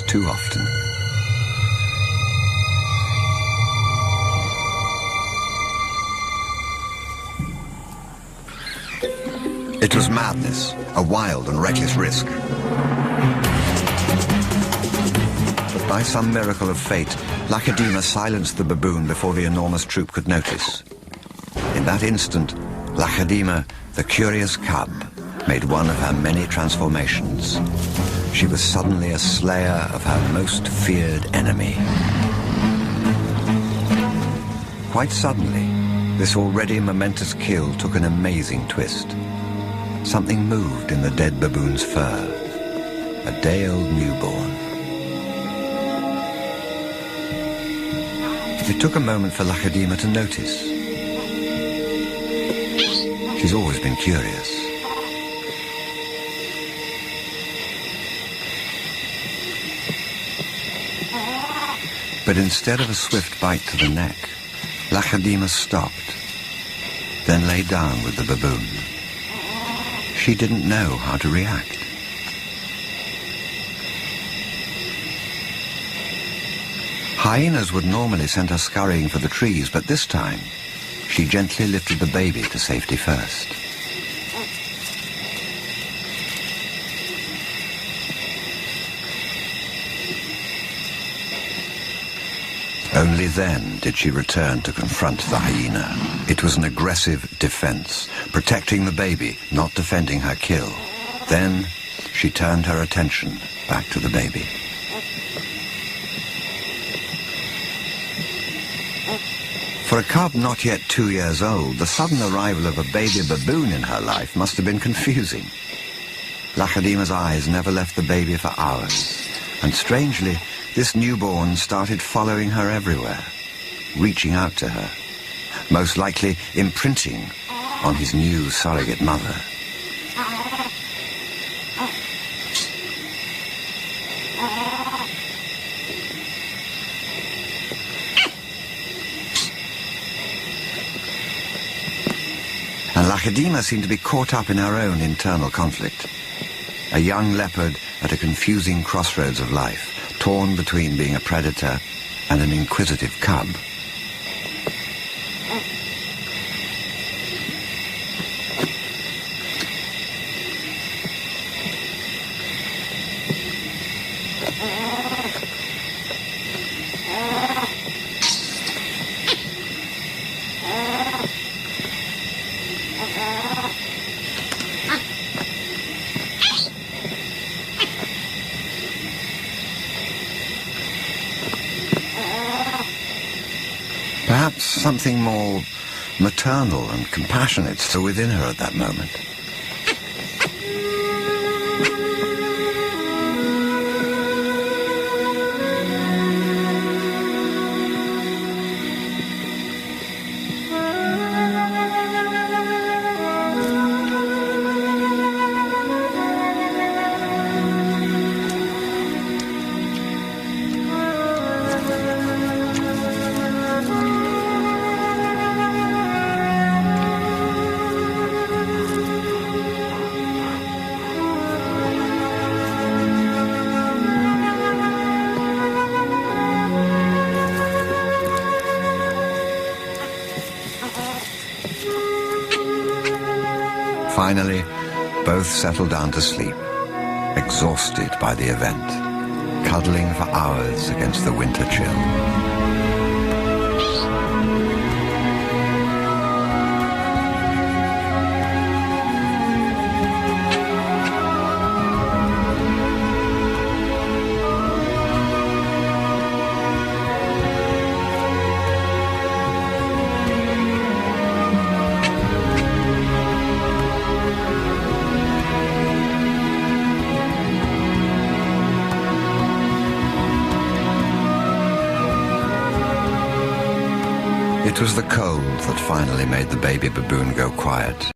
too often. It was madness, a wild and reckless risk. But by some miracle of fate, Lacedaemon silenced the baboon before the enormous troop could notice. In that instant, Lacedaemon, the curious cub, made one of her many transformations. She was suddenly a slayer of her most feared enemy. Quite suddenly, this already momentous kill took an amazing twist. Something moved in the dead baboon's fur. A day-old newborn. It took a moment for Lacedaemon to notice. She's always been curious. But instead of a swift bite to the neck, Lacedaemon stopped, then lay down with the baboon. She didn't know how to react. Hyenas would normally send her scurrying for the trees, but this time, she gently lifted the baby to safety first. Only then did she return to confront the hyena. It was an aggressive defense, protecting the baby, not defending her kill. Then she turned her attention back to the baby. For a cub not yet 2 years old, the sudden arrival of a baby baboon in her life must have been confusing. Lacedaemon's eyes never left the baby for hours, and strangely, this newborn started following her everywhere, reaching out to her, most likely imprinting on his new surrogate mother. And Lacedaemon seemed to be caught up in her own internal conflict. A young leopard at a confusing crossroads of life, torn between being a predator and an inquisitive cub. Perhaps something more maternal and compassionate still within her at that moment. Finally, both settled down to sleep, exhausted by the event, cuddling for hours against the winter chill. It was the cold that finally made the baby baboon go quiet.